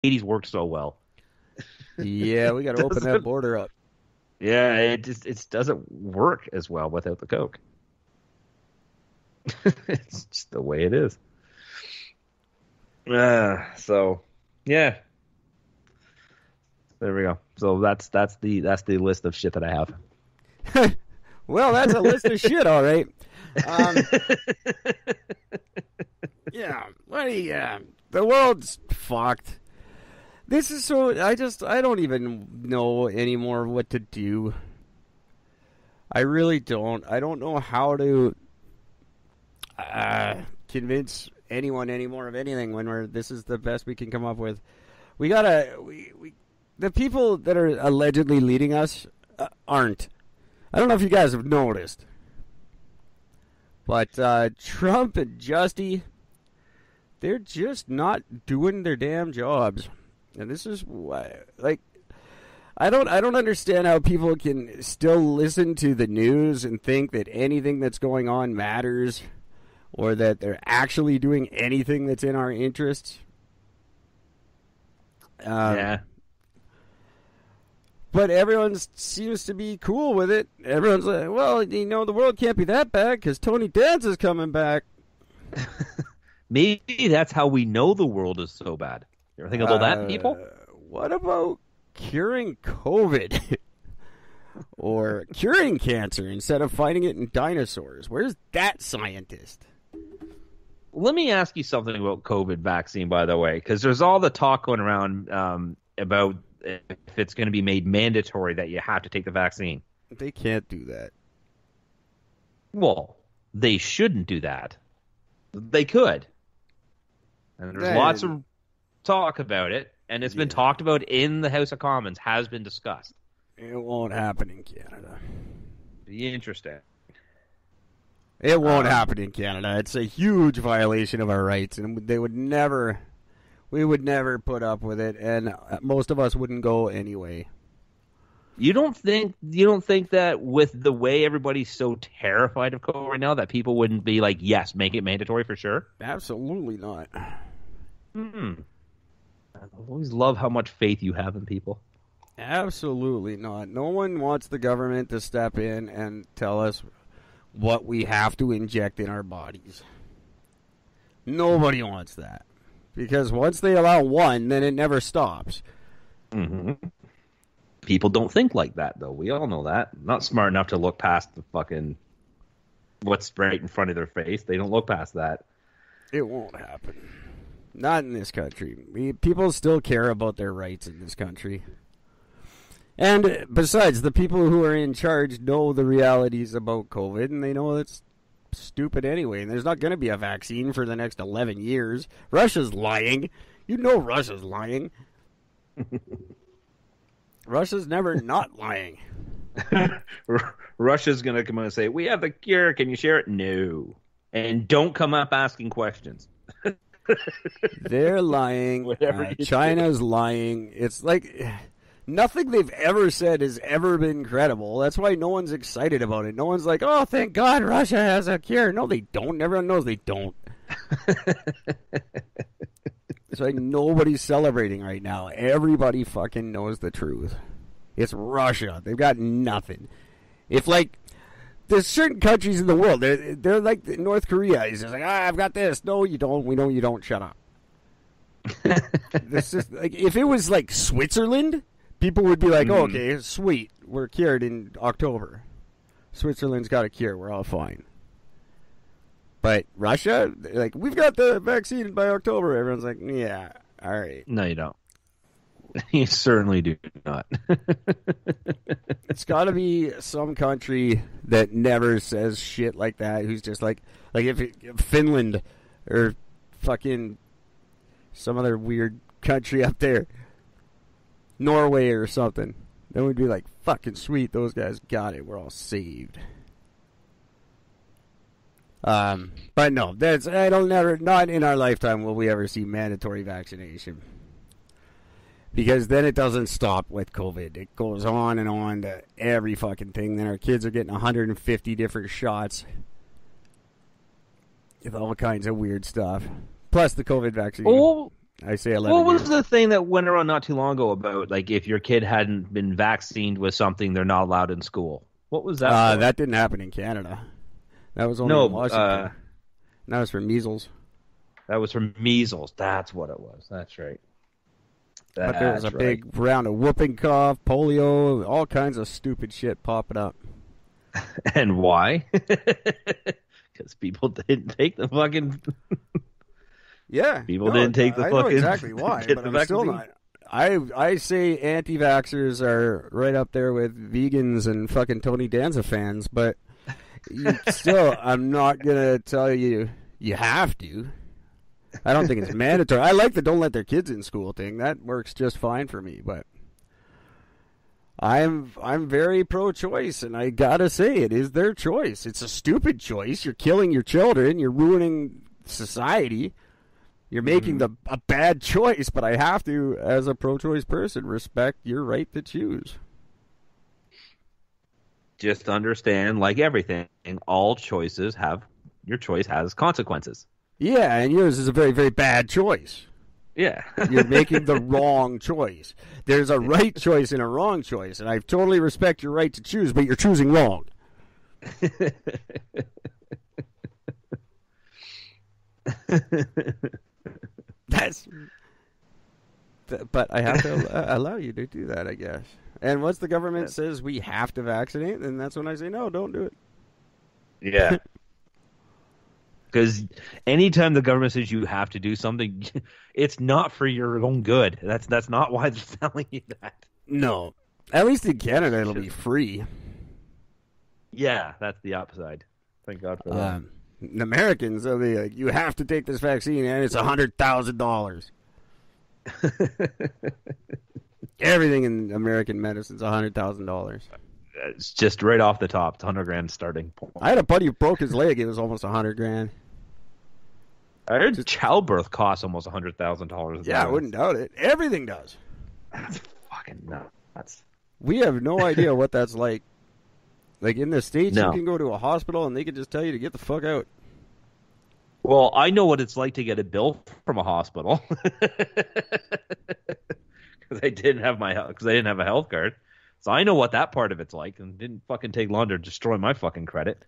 '80s worked so well. Yeah, we got to open that border up. Yeah, it doesn't work as well without the Coke. It's just the way it is. So yeah, there we go. So that's the list of shit that I have. Well, that's a list of shit, all right. Um, yeah, the world's fucked. This is so. I don't even know anymore what to do. I really don't. I don't know how to convince anyone anymore of anything when this is the best we can come up with. The people that are allegedly leading us aren't. I don't know if you guys have noticed, but Trump and Justy, they're just not doing their damn jobs. And this is why, like, I don't understand how people can still listen to the news and think that anything that's going on matters, or that they're actually doing anything that's in our interests. Yeah. But everyone seems to be cool with it. Everyone's like, well, the world can't be that bad because Tony Danza's coming back. Maybe that's how we know the world is so bad. You ever think about that, people? What about curing COVID? Or curing cancer instead of fighting it in dinosaurs? Where's that scientist? Let me ask you something about COVID vaccine, by the way, because there's all the talk going around about if it's going to be made mandatory that you have to take the vaccine. They can't do that. Well, they shouldn't do that. They could. And there's lots of talk about it, and it's been talked about in the House of Commons, has been discussed. It won't happen in Canada. Be interesting. It won't happen in Canada. It's a huge violation of our rights, and we would never put up with it, and most of us wouldn't go anyway. You don't think that with the way everybody's so terrified of COVID right now that people wouldn't be like, yes, make it mandatory for sure? Absolutely not. I always love how much faith you have in people. Absolutely not. No one wants the government to step in and tell us what we have to inject in our bodies. Nobody wants that. Because once they allow one, then it never stops. Mm-hmm. People don't think like that, though. We all know that. Not smart enough to look past the fucking what's right in front of their face. They don't look past that. It won't happen. Not in this country. People still care about their rights in this country. And besides, the people who are in charge know the realities about COVID, and they know it's stupid anyway. And there's not going to be a vaccine for the next 11 years. Russia's lying. You know Russia's lying. Russia's never not lying. Russia's going to come out and say, we have the cure. Can you share it? No. And don't come up asking questions. They're lying. China's lying. It's like nothing they've ever said has ever been credible. That's why no one's excited about it. No one's like, oh, thank God Russia has a cure. No, they don't. Everyone knows they don't. It's like nobody's celebrating right now. Everybody fucking knows the truth. It's Russia. They've got nothing. If, like, there's certain countries in the world, they're like North Korea. He's just like, I've got this. No, you don't. We know you don't. Shut up. This is like, if it was like Switzerland, people would be like, oh, okay, sweet. We're cured in October. Switzerland's got a cure. We're all fine. But Russia, like, we've got the vaccine by October. Everyone's like, yeah, all right. No, you don't. You certainly do not. It's got to be some country that never says shit like that, who's just like if Finland or fucking some other weird country up there, Norway or something, then we'd be like, fucking sweet, those guys got it. We're all saved. But no, not in our lifetime will we ever see mandatory vaccination. Because then it doesn't stop with COVID. It goes on and on to every fucking thing. Then our kids are getting 150 different shots with all kinds of weird stuff. Plus the COVID vaccine. Oh, I say 11 What was years. the thing that went around not too long ago about like if your kid hadn't been vaccinated with something, they're not allowed in school? What was that for? That didn't happen in Canada. That was only in No, Washington. And that was for measles. that was for measles. That's what it was. That's right. But there was a That's right. big round of whooping cough, polio, all kinds of stupid shit popping up. And why? Because people didn't take the fucking. Yeah, People didn't take the I fucking. know exactly why, get but the I'm still vaccine. not. I say anti-vaxxers are right up there with vegans and fucking Tony Danza fans, but still, I'm not gonna tell you have to. I don't think it's mandatory. I like the don't let their kids in school thing. That works just fine for me, but I'm very pro-choice, and I gotta say it is their choice. It's a stupid choice. You're killing your children. You're ruining society. You're making a bad choice, but I have to, as a pro-choice person, respect your right to choose. Just understand, like everything, all choices have your choice has consequences. Yeah, and yours is a very, very bad choice. Yeah. You're making the wrong choice. There's a right choice and a wrong choice, and I totally respect your right to choose, but you're choosing wrong. But I have to allow you to do that, I guess. And once the government says we have to vaccinate, then that's when I say, no, don't do it. Yeah. Because anytime the government says you have to do something, it's not for your own good. That's not why they're telling you that. No. At least in Canada, it'll be free. Yeah, that's the upside. Thank God for that. The Americans, they'll be like, you have to take this vaccine, and it's $100,000. Everything in American medicine is $100,000. It's just right off the top. It's $100,000 starting point. I had a buddy who broke his leg. It was almost $100,000. I heard childbirth costs almost $100,000. Yeah, I wouldn't doubt it. Everything does. That's fucking nuts. We have no idea what that's like. Like in the States, No. you can go to a hospital and they can just tell you to get the fuck out. Well, I know what it's like to get a bill from a hospital because I didn't have a health card. So I know what that part of it's like, and it didn't fucking take long to destroy my fucking credit.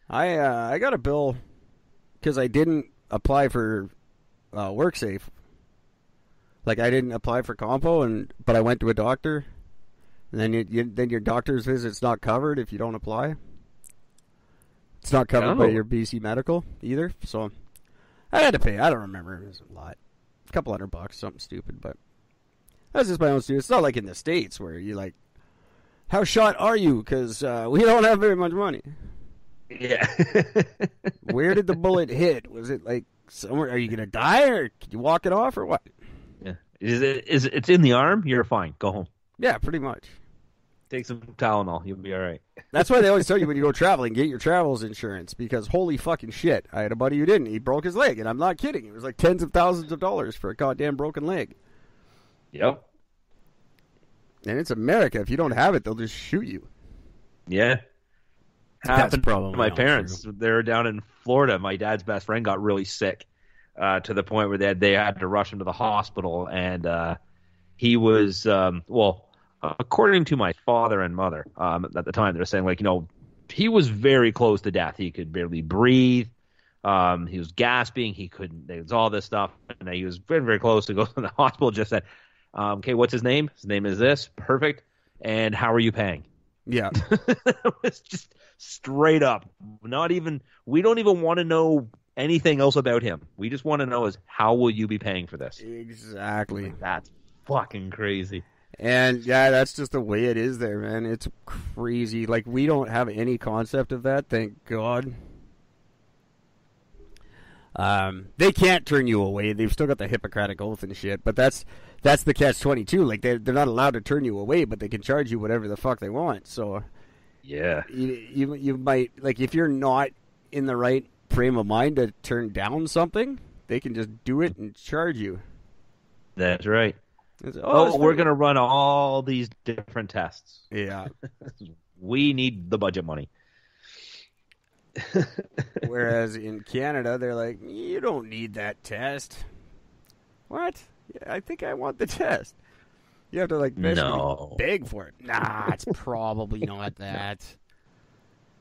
I got a bill because I didn't apply for WorkSafe. Like I didn't apply for Compo, but I went to a doctor, and then your doctor's visit's not covered if you don't apply. It's not covered by your BC Medical either, so I had to pay. I don't remember. It was a lot. A couple $100, something stupid, but that's just my own stupid. It's not like in the States where you like, how shot are you? Because we don't have very much money. Yeah. Where did the bullet hit? Was it like somewhere? Are you going to die, or can you walk it off, or what? Yeah. It's in the arm? You're fine. Go home. Yeah, pretty much. Take some Tylenol. You'll be all right. That's why they always tell you when you go traveling, get your travels insurance, because holy fucking shit. I had a buddy who didn't. He broke his leg, and I'm not kidding. It was like tens of thousands of dollars for a goddamn broken leg. Yep. And it's America. If you don't have it, they'll just shoot you. Yeah. That's probably my not parents. true. They were down in Florida. My dad's best friend got really sick to the point where they had to rush him to the hospital, and he was according to my father and mother at the time, they were saying he was very close to death. He could barely breathe. He was gasping. He couldn't. There was all this stuff, and he was very, very close to go to the hospital. Just said, "Okay, what's his name? His name is this. Perfect. And how are you paying?" Yeah. It was just straight up. We don't even want to know anything else about him. We just want to know is how will you be paying for this? Exactly. That's fucking crazy. And yeah, that's just the way it is there, man. It's crazy. Like, we don't have any concept of that, thank God. They can't turn you away. They've still got the Hippocratic Oath and shit, but that's the catch-22. Like, they're not allowed to turn you away, but they can charge you whatever the fuck they want. So Yeah. you might, like, if you're not in the right frame of mind to turn down something, they can just do it and charge you. That's right. We're We're going to run all these different tests. Yeah. We need the budget money. Whereas in Canada, they're like, you don't need that test. What? Yeah, I think I want the test. You have to like No. beg for it. Nah, it's probably not that.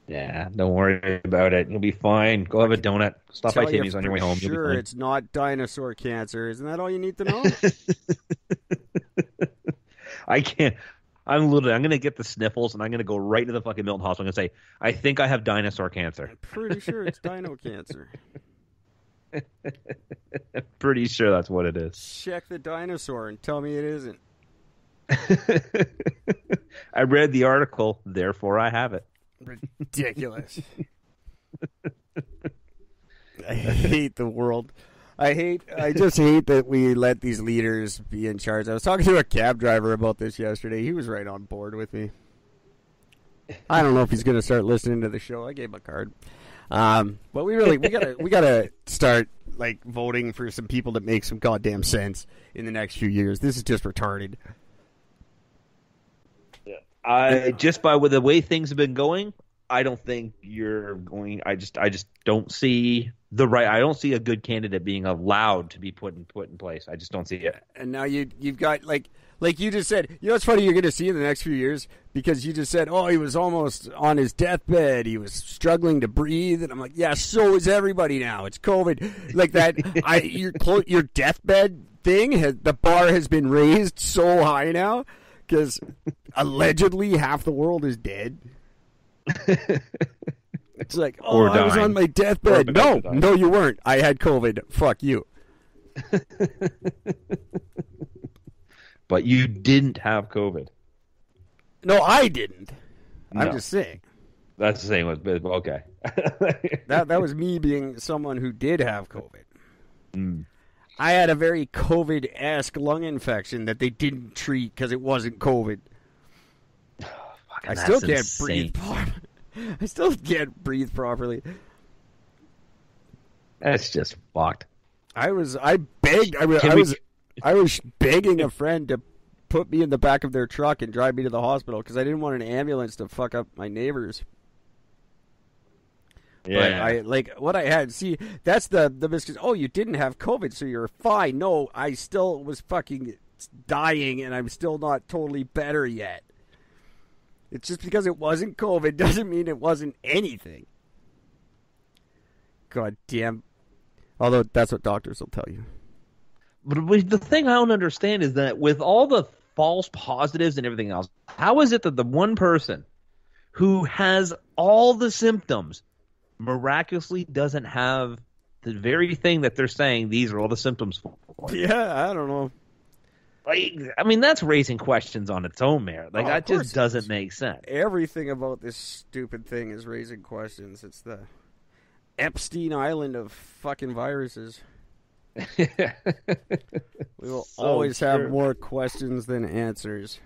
Yeah, don't worry about it. You'll be fine. Go have a donut. Stop by Tell you Timmy's on your way home. You'll be sure fine. it's not dinosaur cancer. Isn't that all you need to know? I can't. I'm gonna get the sniffles and I'm gonna go right to the fucking Milton Hospital and say, I think I have dinosaur cancer. I'm pretty sure it's dino cancer. Pretty sure that's what it is. Check the dinosaur and tell me it isn't. I read the article, therefore I have it. Ridiculous. I hate the world. I just hate that we let these leaders be in charge. I was talking to a cab driver about this yesterday. He was right on board with me. I don't know if he's going to start listening to the show. I gave him a card. But we gotta start like voting for some people that make some goddamn sense in the next few years. This is just retarded. Just by with the way things have been going, I don't think you're going. I just don't see I don't see a good candidate being allowed to be put in place. I just don't see it. And now you've got like you just said. You know what's funny? You're going to see in the next few years because you just said, oh, he was almost on his deathbed. He was struggling to breathe, and I'm like, yeah, so is everybody now. It's COVID, like that. Your deathbed thing the bar has been raised so high now because allegedly half the world is dead. It's like, oh, I was on my deathbed. No, you weren't. I had COVID. Fuck you. But you didn't have COVID. No, I didn't. No. I'm just saying. That's the same with okay. That was me being someone who did have COVID. I had a very COVID-esque lung infection that they didn't treat because it wasn't COVID. I still can't breathe. I still can't breathe properly. That's just fucked. I was begging a friend to put me in the back of their truck and drive me to the hospital because I didn't want an ambulance to fuck up my neighbors. Yeah. But what I had. See, that's the misconception. Oh, you didn't have COVID, so you're fine. No, I still was fucking dying, and I'm still not totally better yet. It's just because it wasn't COVID doesn't mean it wasn't anything. God damn. Although that's what doctors will tell you. But the thing I don't understand is that with all the false positives and everything else, how is it that the one person who has all the symptoms miraculously doesn't have the very thing that they're saying these are all the symptoms for? Yeah, I don't know. I mean, that's raising questions on its own, Mayor. That just doesn't make sense. Everything about this stupid thing is raising questions. It's the Epstein Island of fucking viruses. We will always have more questions than answers.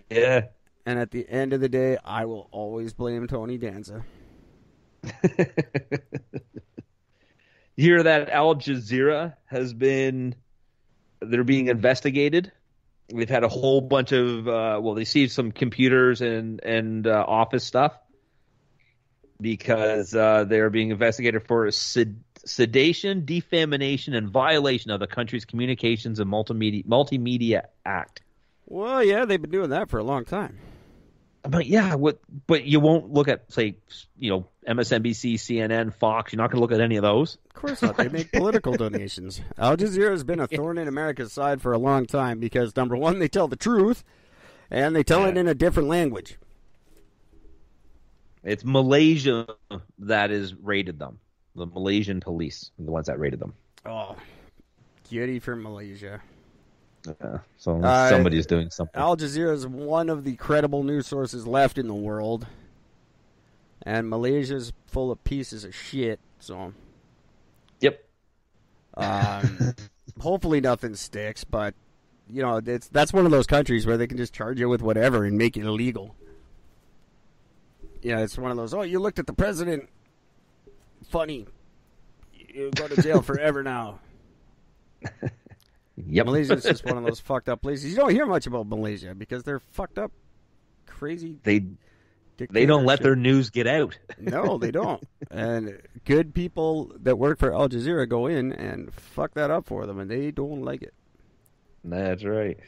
Yeah. And at the end of the day, I will always blame Tony Danza. You hear that Al Jazeera they're being investigated. They've had a whole bunch of they seized some computers and office stuff because they're being investigated for sedation, defamation, and violation of the country's Communications and Multimedia Act. Well, yeah, they've been doing that for a long time. But yeah, but you won't look at, say, MSNBC, CNN, Fox. You're not going to look at any of those. Of course not. They make political donations. Al Jazeera has been a thorn in America's side for a long time because, number one, they tell the truth, and they tell it in a different language. It's Malaysia that has raided them. The Malaysian police are the ones that raided them. Oh, giddy for Malaysia. So somebody's doing something. Al Jazeera is one of the credible news sources left in the world. And Malaysia's full of pieces of shit, so... Yep. Hopefully nothing sticks, but, that's one of those countries where they can just charge you with whatever and make it illegal. Yeah, it's one of those, you looked at the president. Funny. You go to jail forever now. Yep. Malaysia's just one of those fucked up places. You don't hear much about Malaysia because they're fucked up, crazy. They don't let their news get out. No, they don't. And good people that work for Al Jazeera go in and fuck that up for them, and they don't like it. That's right.